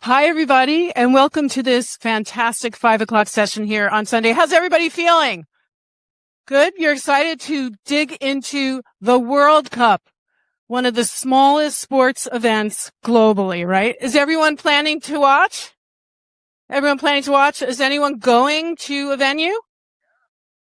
Hi, everybody, and welcome to this fantastic 5 o'clock session here on Sunday. How's everybody feeling? Good? You're excited to dig into the World Cup, one of the smallest sports events globally, right? Is everyone planning to watch? Everyone planning to watch? Is anyone going to a venue?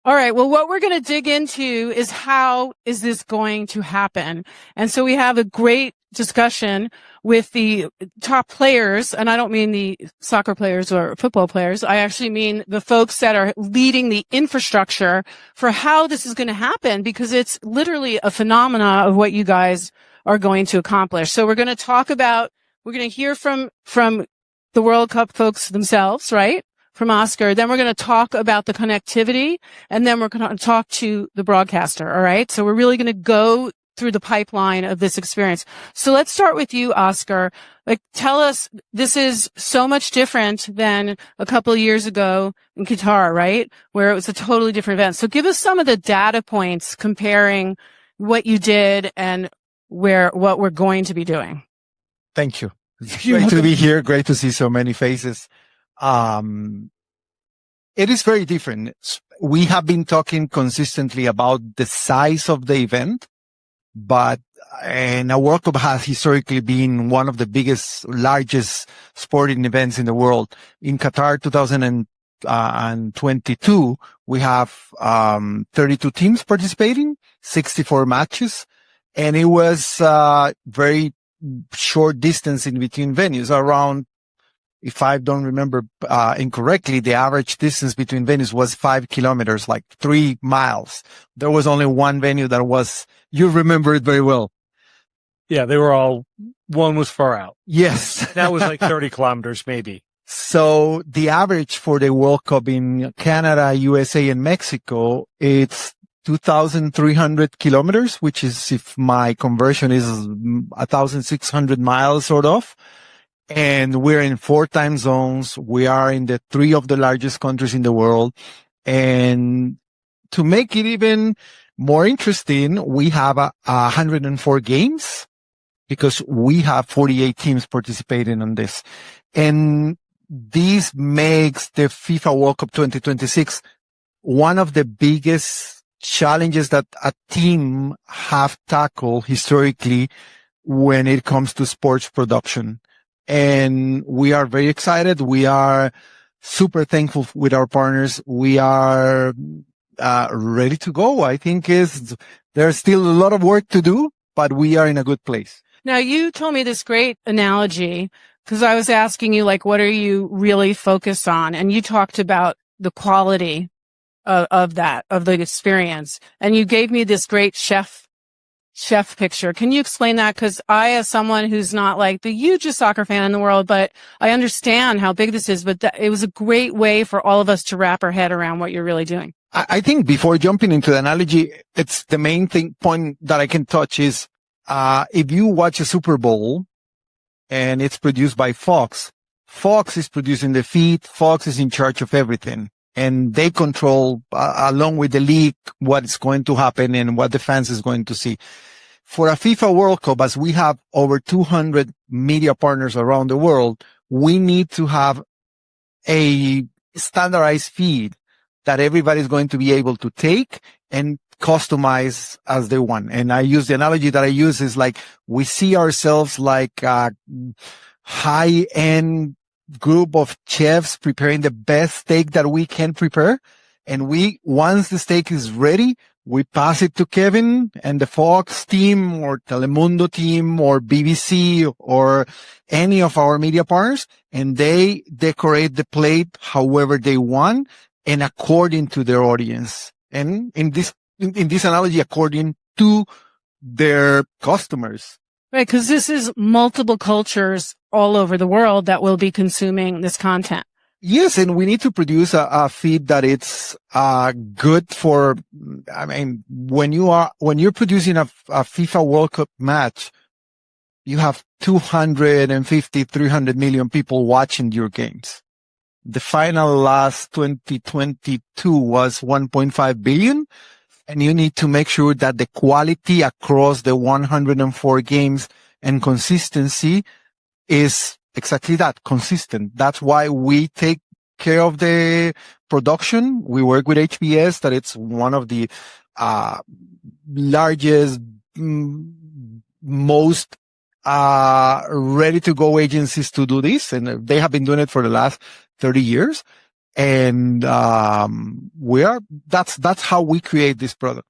All right. Well, what we're going to dig into is how is this going to happen? And so we have a great discussion with the top players, and I don't mean the soccer players or football players. I actually mean the folks that are leading the infrastructure for how this is going to happen, because it's literally a phenomena of what you guys are going to accomplish. So we're going to hear from the World Cup folks themselves, right? From Oscar. Then we're going to talk about the connectivity, and then we're going to talk to the broadcaster. All right. So we're really going to go through the pipeline of this experience. So let's start with you, Oscar. Tell us, this is so much different than a couple of years ago in Qatar, right? Where it was a totally different event. So give us some of the data points comparing what you did and what we're going to be doing. Thank you. It's great to be here. Great to see so many faces. It is very different. We have been talking consistently about the size of the event, but a World Cup has historically been one of the largest sporting events in the world. In Qatar 2022, we have 32 teams participating, 64 matches, and it was very short distance in between venues, around, if I don't remember incorrectly, the average distance between venues was 5 kilometers, like 3 miles. There was only one venue you remember it very well. Yeah, one was far out. Yes. That was like 30 kilometers maybe. So the average for the World Cup in Canada, USA, and Mexico, it's 2,300 kilometers, which is, if my conversion is 1,600 miles sort of. And we're in 4 time zones. We are in the 3 of the largest countries in the world. And to make it even more interesting, we have 104 games because we have 48 teams participating on this. And this makes the FIFA World Cup 2026 one of the biggest challenges that a team have tackled historically when it comes to sports production. And we are very excited. We are super thankful with our partners. We are ready to go. I think there's still a lot of work to do, but we are in a good place. Now, you told me this great analogy because I was asking you, what are you really focused on? And you talked about the quality of the experience. And you gave me this great chef picture. Can you explain that? Because I, as someone who's not like the hugest soccer fan in the world, but I understand how big this is, but it was a great way for all of us to wrap our head around what you're really doing. I think before jumping into the analogy, it's the main point that I can touch is, if you watch a Super Bowl and it's produced by Fox is producing the feed, Fox is in charge of everything. And they control, along with the league, what is going to happen and what the fans is going to see. For a FIFA World Cup, as we have over 200 media partners around the world, we need to have a standardized feed that everybody's going to be able to take and customize as they want. And I use the analogy that I use is we see ourselves like a high-end group of chefs preparing the best steak that we can prepare. And once the steak is ready, we pass it to Kevin and the Fox team or Telemundo team or BBC or any of our media partners, and they decorate the plate however they want and according to their audience. And in this analogy, according to their customers. Right, because this is multiple cultures all over the world that will be consuming this content. Yes, and we need to produce a feed that it's good for. I mean, when you're producing a FIFA World Cup match, you have 250, 300 million people watching your games. The final last 2022 was 1.5 billion. And you need to make sure that the quality across the 104 games and consistency is exactly that, consistent. That's why we take care of the production. We work with HBS, that it's one of the largest, most ready to go agencies to do this, and they have been doing it for the last 30 years. And that's how we create this product.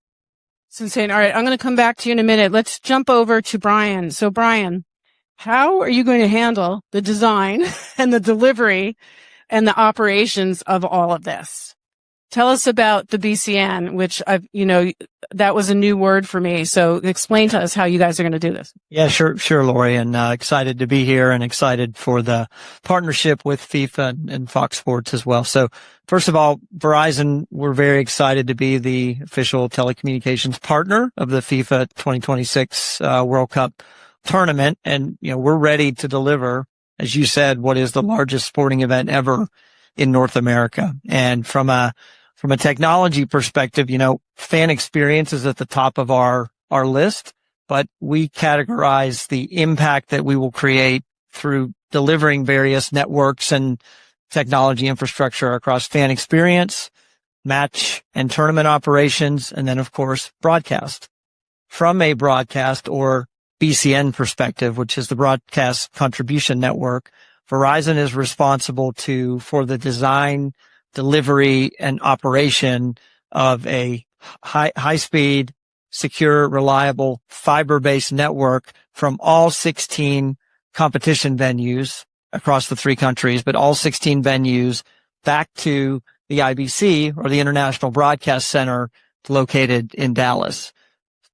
It's insane. All right, I'm going to come back to you in a minute. Let's jump over to Brian. So Brian, how are you going to handle the design and the delivery and the operations of all of this? Tell us about the BCN, which that was a new word for me. So explain to us how you guys are going to do this. Yeah, sure, Lori, and excited to be here and excited for the partnership with FIFA and Fox Sports as well. So first of all, Verizon, we're very excited to be the official telecommunications partner of the FIFA 2026 World Cup tournament. And, we're ready to deliver, as you said, what is the largest sporting event ever in North America. And from a technology perspective, fan experience is at the top of our list, but we categorize the impact that we will create through delivering various networks and technology infrastructure across fan experience, match and tournament operations, and then of course broadcast. From a broadcast or BCN perspective, which is the Broadcast Contribution Network, Verizon is responsible for the design, delivery, and operation of a high speed, secure, reliable, fiber-based network from all 16 competition venues across the 3 countries, but all 16 venues back to the IBC, or the International Broadcast Center, located in Dallas.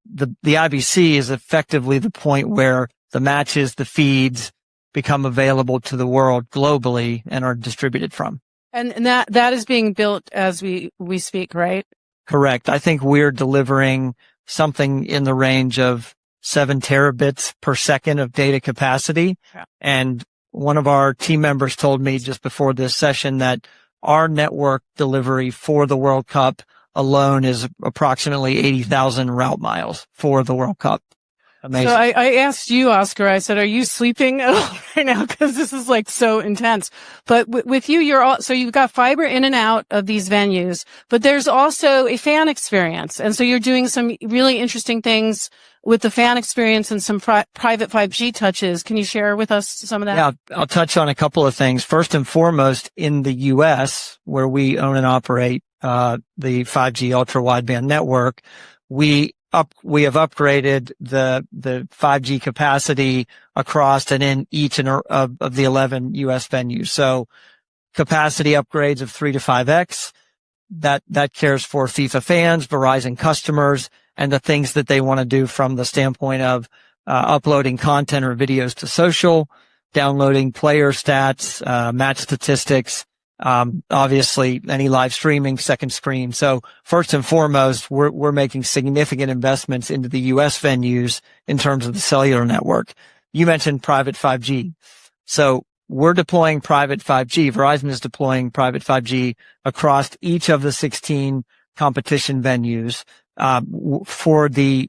The IBC is effectively the point where the matches, the feeds become available to the world globally and are distributed from. And that is being built as we speak, right? Correct. I think we're delivering something in the range of 7 terabits per second of data capacity. Yeah. And one of our team members told me just before this session that our network delivery for the World Cup alone is approximately 80,000 route miles for the World Cup. Amazing. So I asked you, Oscar, I said, are you sleeping at all right now? Cause this is like so intense. But with you, so you've got fiber in and out of these venues, but there's also a fan experience. And so you're doing some really interesting things with the fan experience and some private 5G touches. Can you share with us some of that? Yeah, I'll touch on a couple of things. First and foremost, in the US, where we own and operate, the 5G ultra wideband network, we have upgraded the 5G capacity across and in each of the 11 US venues. So capacity upgrades of 3 to 5x, that cares for FIFA fans, Verizon customers, and the things that they want to do from the standpoint of uploading content or videos to social, downloading player stats, match statistics, obviously any live streaming, second screen. So first and foremost, we're making significant investments into the US venues in terms of the cellular network. You mentioned private 5G. So we're deploying private 5G. Verizon is deploying private 5G across each of the 16 competition venues, for the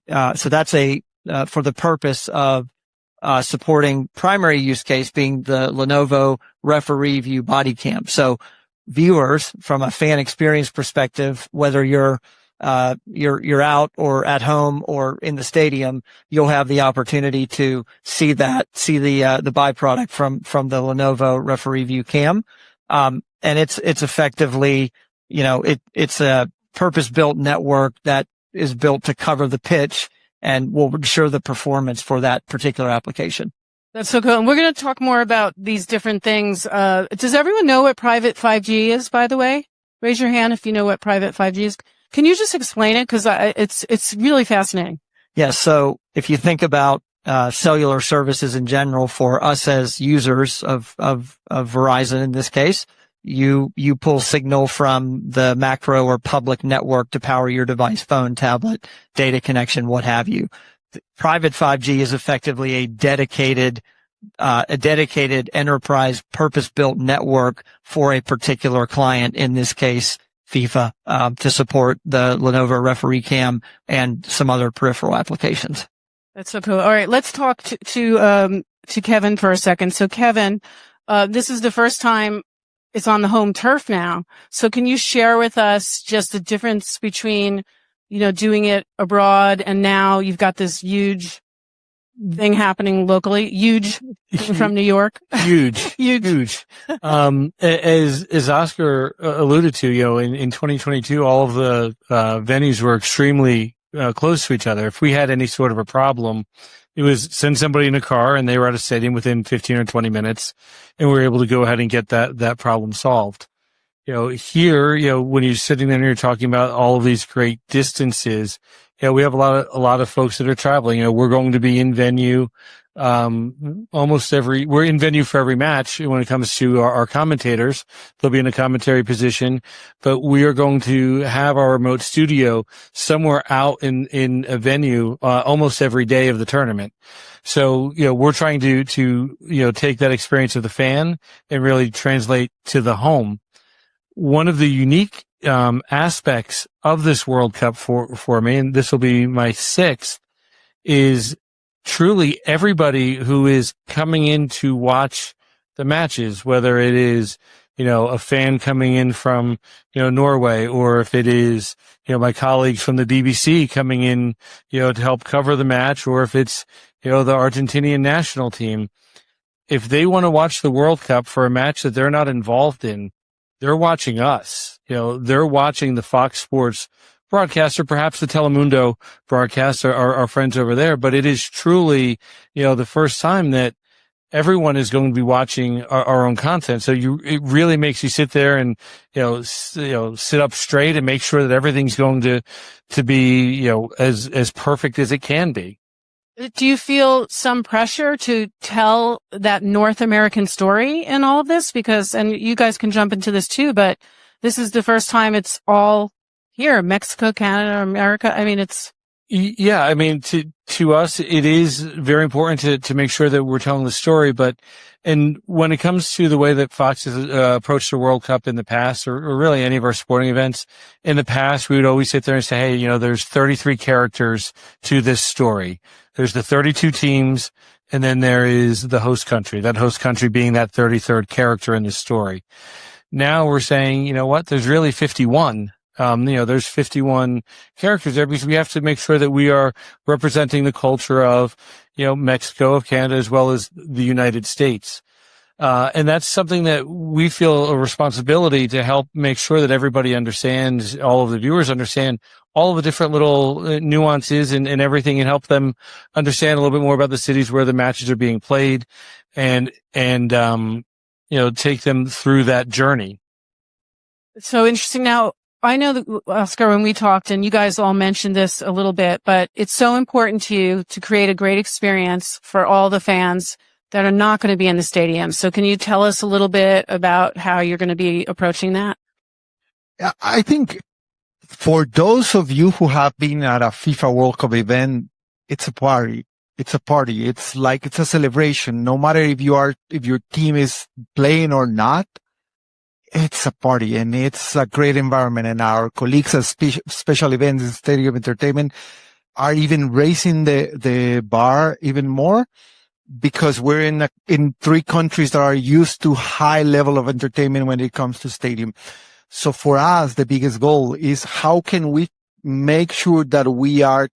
purpose of supporting primary use case being the Lenovo Referee View body cam. So viewers from a fan experience perspective, whether you're out or at home or in the stadium, you'll have the opportunity to see the byproduct from the Lenovo Referee View cam. And it's effectively, it's a purpose-built network that is built to cover the pitch and will ensure the performance for that particular application. That's so cool. And we're going to talk more about these different things. Does everyone know what private 5G is, by the way? Raise your hand if you know what private 5G is. Can you just explain it? Because it's really fascinating. Yeah. So if you think about cellular services in general, for us as users of Verizon in this case, you pull signal from the macro or public network to power your device, phone, tablet, data connection, what have you. Private 5G is effectively a dedicated enterprise purpose-built network for a particular client, in this case, FIFA, to support the Lenovo Referee Cam and some other peripheral applications. That's so cool. All right. Let's talk to to Kevin for a second. So Kevin, this is the first time it's on the home turf now. So can you share with us just the difference between, doing it abroad and now you've got this huge thing happening locally? Huge from New York. Huge. Huge. As Oscar alluded to, in 2022, all of the venues were extremely close to each other. If we had any sort of a problem, it was send somebody in a car and they were at a stadium within 15 or 20 minutes and we were able to go ahead and get that problem solved. Here, when you're sitting there and you're talking about all of these great distances, we have a lot of folks that are traveling. We're going to be in venue, we're in venue for every match when it comes to our commentators. They'll be in a commentary position, but we are going to have our remote studio somewhere out in a venue, almost every day of the tournament. So, we're trying to take that experience of the fan and really translate to the home. One of the unique aspects of this World Cup for me, and this will be my 6th, is truly everybody who is coming in to watch the matches, whether it is, a fan coming in from, Norway, or if it is, my colleagues from the BBC coming in, to help cover the match, or if it's, the Argentinian national team. If they want to watch the World Cup for a match that they're not involved in, they're watching us. They're watching the Fox Sports broadcast or perhaps the Telemundo broadcast, our friends over there. But it is truly, the first time that everyone is going to be watching our own content. So it really makes you sit there and, sit up straight and make sure that everything's going to be, as perfect as it can be. Do you feel some pressure to tell that North American story in all of this? And you guys can jump into this too, but this is the first time it's all here, Mexico, Canada, America. I mean, to us, it is very important to make sure that we're telling the story. And when it comes to the way that Fox has approached the World Cup in the past, or really any of our sporting events in the past, we would always sit there and say, hey, there's 33 characters to this story. There's the 32 teams, and then there is the host country, that host country being that 33rd character in the story. Now we're saying, there's really 51. There's 51 characters there because we have to make sure that we are representing the culture of, Mexico, of Canada, as well as the United States. And that's something that we feel a responsibility to help make sure that everybody understands, all of the viewers understand all of the different little nuances and everything, and help them understand a little bit more about the cities where the matches are being played and take them through that journey. So interesting. Now, I know that, Oscar, when we talked, and you guys all mentioned this a little bit, but it's so important to you to create a great experience for all the fans that are not going to be in the stadium. So can you tell us a little bit about how you're going to be approaching that? I think for those of you who have been at a FIFA World Cup event, it's a party. It's a party. It's a celebration. No matter if your team is playing or not, it's a party and it's a great environment. And our colleagues at special events and stadium entertainment are even raising the bar even more, because we're in 3 countries that are used to high level of entertainment when it comes to stadium. So for us, the biggest goal is how can we make sure that we are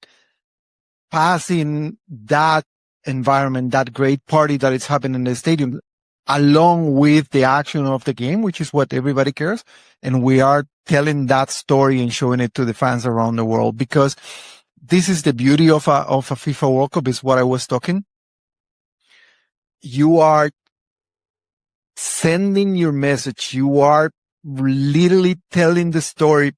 passing that environment, that great party that is happening in the stadium, along with the action of the game, which is what everybody cares. And we are telling that story and showing it to the fans around the world, because this is the beauty of a FIFA World Cup, is what I was talking. You are sending your message. You are literally telling the story,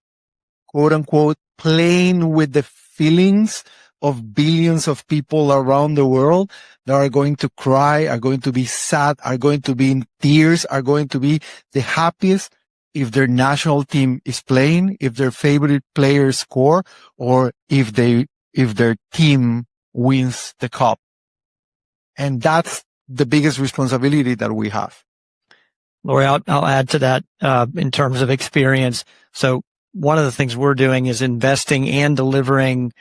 quote unquote, playing with the feelings of billions of people around the world that are going to cry, are going to be sad, are going to be in tears, are going to be the happiest if their national team is playing, if their favorite players score, or if their team wins the cup. And that's the biggest responsibility that we have. Lori, I'll add to that, in terms of experience. So one of the things we're doing is investing and delivering,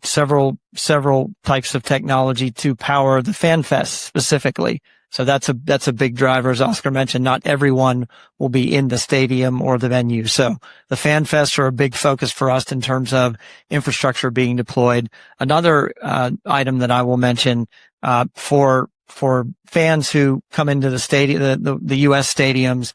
several types of technology to power the Fan Fest specifically. So that's a big driver. As Oscar mentioned, not everyone will be in the stadium or the venue. So the Fan Fests are a big focus for us in terms of infrastructure being deployed. Another item that I will mention for fans who come into the stadium, the U.S. stadiums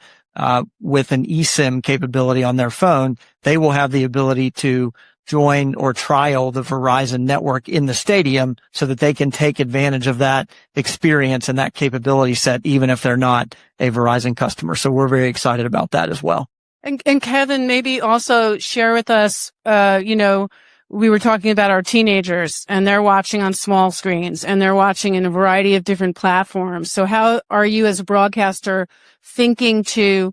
with an eSIM capability on their phone, they will have the ability to join or trial the Verizon network in the stadium so that they can take advantage of that experience and that capability set, even if they're not a Verizon customer. So we're very excited about that as well. And Kevin, maybe also share with us, we were talking about our teenagers and they're watching on small screens and they're watching in a variety of different platforms. So how are you as a broadcaster thinking to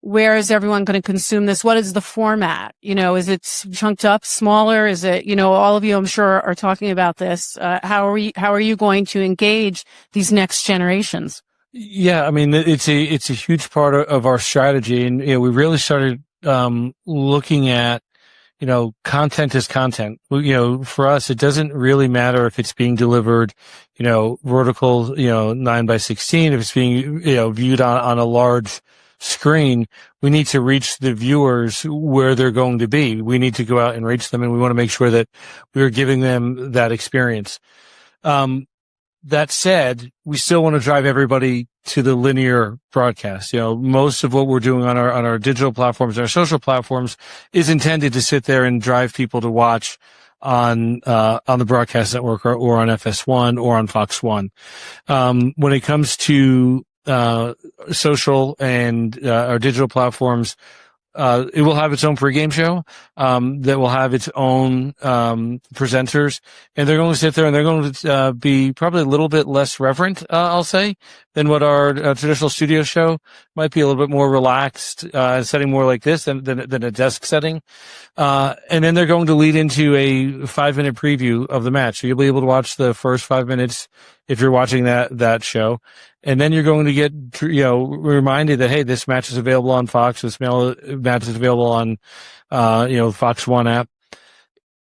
where is everyone going to consume this? What is the format? Is it chunked up, smaller? Is it, all of you, I'm sure, are talking about this. How are you going to engage these next generations? Yeah, I mean, it's a huge part of our strategy. And, we really started, looking at, content is content. For us, it doesn't really matter if it's being delivered, vertical, 9:16, if it's being, viewed on a large screen. We need to reach the viewers where they're going to be. We need to go out and reach them, and we want to make sure that we're giving them that experience. That said, we still want to drive everybody to the linear broadcast. Most of what we're doing on our digital platforms, our social platforms, is intended to sit there and drive people to watch on the broadcast network or on FS1 or on Fox 1. When it comes to social and our digital platforms, it will have its own pregame show that will have its own presenters, and they're going to sit there and they're going to be probably a little bit less reverent, I'll say, than what our traditional studio show might be. A little bit more relaxed, setting more like this than a desk setting. And then they're going to lead into a 5-minute preview of the match. So you'll be able to watch the first 5 minutes if you're watching that show. And then you're going to get, reminded that, hey, this match is available on Fox. This match is available on, Fox One app.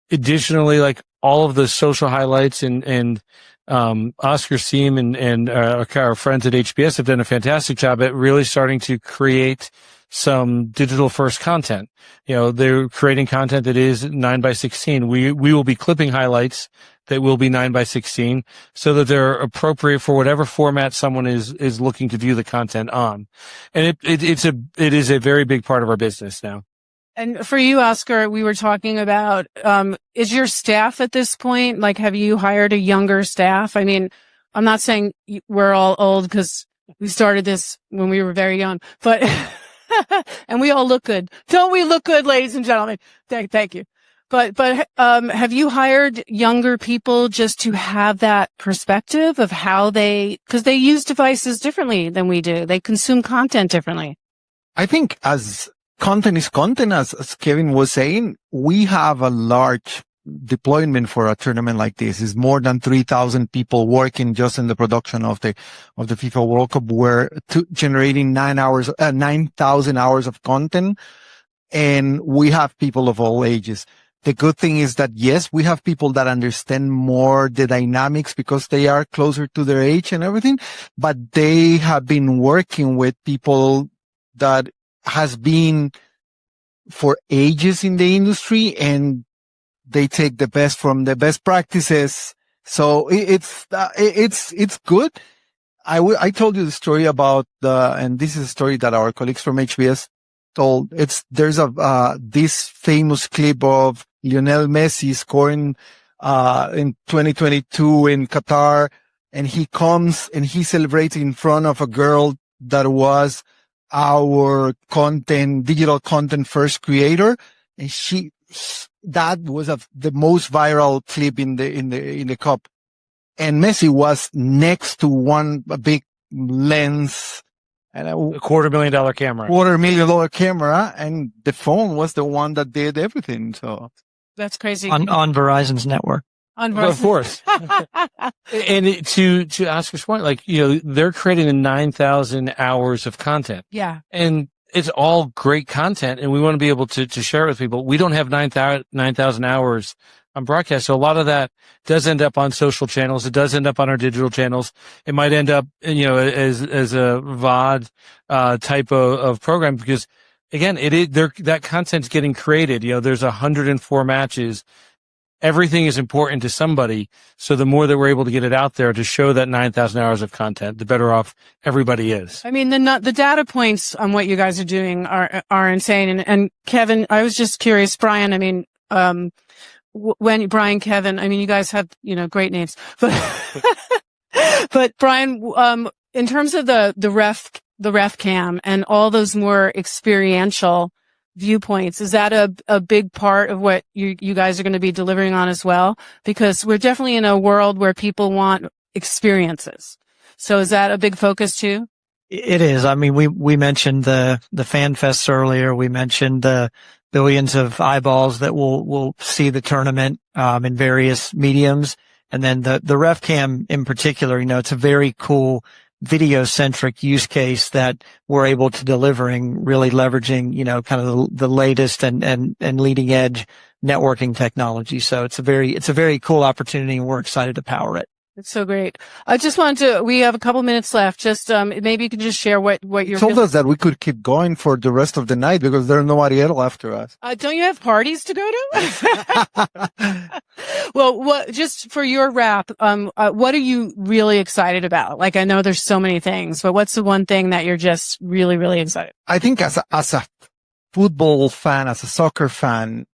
Additionally, like all of the social highlights and Oscar's team and our friends at HBS have done a fantastic job at really starting to create some digital first content. They're creating content that is 9:16. We will be clipping highlights that will be 9:16 so that they're appropriate for whatever format someone is looking to view the content on. And it is a very big part of our business now. And for you, Oscar, we were talking about, is your staff at this point, like, have you hired a younger staff? I mean, I'm not saying we're all old because we started this when we were very young, but, and we all look good. Don't we look good, ladies and gentlemen? Thank you. But, have you hired younger people just to have that perspective of how because they use devices differently than we do. They consume content differently. I think as content is content, as Kevin was saying, we have a large deployment for a tournament like this. It's more than 3,000 people working just in the production of the FIFA World Cup. We're generating 9,000 hours of content, and we have people of all ages. The good thing is that, yes, we have people that understand more the dynamics because they are closer to their age and everything, but they have been working with people that has been for ages in the industry, and they take the best from the best practices. So it's good. I told you the story about and this is a story that our colleagues from HBS told. There's this famous clip of Lionel Messi scoring, in 2022 in Qatar, and he comes and he celebrates in front of a girl that was our digital content first creator. And that was the most viral clip in the cup. And Messi was next to a big lens and a $250,000 camera. $250,000 camera, and the phone was the one that did everything. So that's crazy. On Verizon's network. Of course. And to Oscar's point, like, they're creating 9,000 hours of content. Yeah. And it's all great content, and we want to be able to share it with people. We don't have 9,000 hours on broadcast. So a lot of that does end up on social channels. It does end up on our digital channels. It might end up, as a VOD, type of program, because again, that content's getting created. There's 104 matches. Everything is important to somebody. So the more that we're able to get it out there to show that 9,000 hours of content, the better off everybody is. I mean, the data points on what you guys are doing are insane. And Kevin, I was just curious, Brian, I mean, Kevin, I mean, you guys have, great names, but Brian, in terms of the ref cam and all those more experiential viewpoints, is that a big part of what you guys are going to be delivering on as well? Because we're definitely in a world where people want experiences. So is that a big focus too? It is. I mean, we mentioned the fan fests earlier. We mentioned the billions of eyeballs that will see the tournament, in various mediums. And then the ref cam in particular, it's a very cool video-centric use case that we're able to delivering, really leveraging, kind of the latest and leading edge networking technology. So it's a very cool opportunity, and we're excited to power it. It's so great. I just we have a couple minutes left. Just, maybe you can just share what you're told us that we could keep going for the rest of the night because there's nobody else after us. Don't you have parties to go to? Well, just for your wrap, what are you really excited about? Like, I know there's so many things, but what's the one thing that you're just really, really excited? I think as a football fan, as a soccer fan,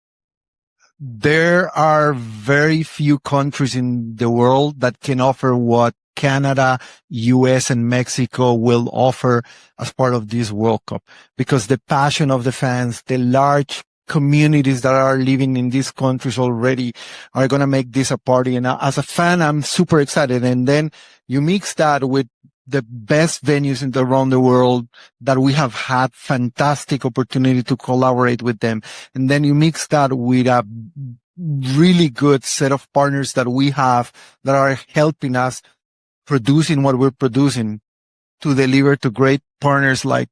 there are very few countries in the world that can offer what Canada, US, and Mexico will offer as part of this World Cup, because the passion of the fans, the large communities that are living in these countries already are going to make this a party. And as a fan, I'm super excited. And then you mix that with the best venues around the world that we have had fantastic opportunity to collaborate with them. And then you mix that with a really good set of partners that we have that are helping us producing what we're producing to deliver to great partners like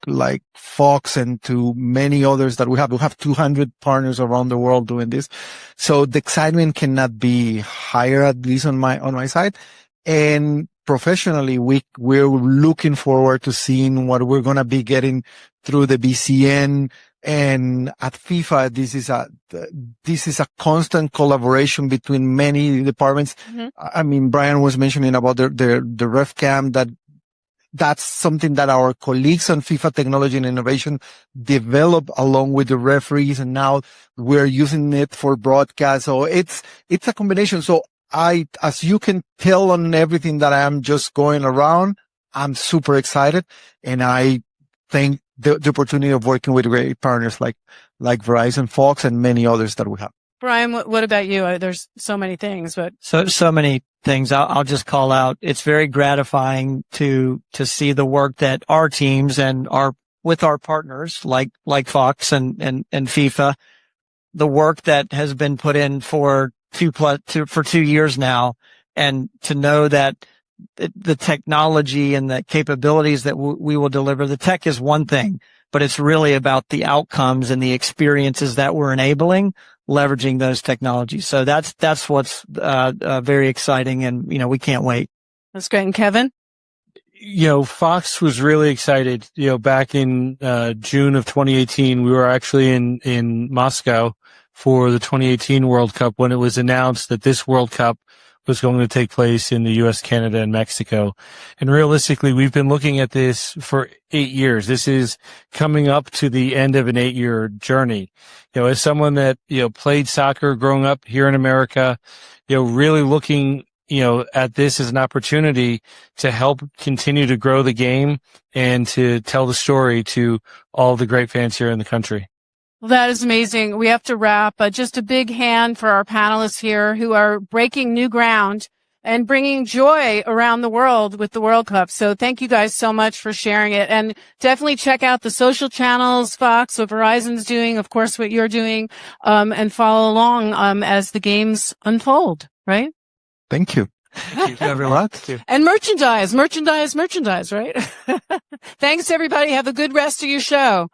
Fox and to many others that we have. We have 200 partners around the world doing this. So the excitement cannot be higher, at least on my side. And professionally, we're looking forward to seeing what we're going to be getting through the BCN. And at FIFA, this is a constant collaboration between many departments. Mm-hmm. I mean, Brian was mentioning about the ref cam, that's something that our colleagues on FIFA Technology and Innovation develop along with the referees. And now we're using it for broadcast. So it's a combination. So as you can tell on everything that I am just going around, I'm super excited. And I think the opportunity of working with great partners like Verizon, Fox, and many others that we have. Brian, what about you? There's so many things, but so many things. I'll just call out. It's very gratifying to see the work that our teams and with our partners like Fox and FIFA, the work that has been put in for 2 years now, and to know that the technology and the capabilities that we will deliver. The tech is one thing, but it's really about the outcomes and the experiences that we're enabling, leveraging those technologies. So that's what's very exciting, and we can't wait. That's great. And Kevin? Fox was really excited. Back in June of 2018, we were actually in Moscow for the 2018 World Cup when it was announced that this World Cup was going to take place in the US, Canada, and Mexico. And realistically, we've been looking at this for 8 years. This is coming up to the end of an 8-year journey. As someone that, played soccer growing up here in America, really looking, at this as an opportunity to help continue to grow the game and to tell the story to all the great fans here in the country. Well, that is amazing. We have to wrap. Just a big hand for our panelists here who are breaking new ground and bringing joy around the world with the World Cup. So thank you guys so much for sharing it. And definitely check out the social channels, Fox, what Verizon's doing, of course, what you're doing, and follow along as the games unfold, right? Thank you. Thank you, everyone. And merchandise, right? Thanks, everybody. Have a good rest of your show.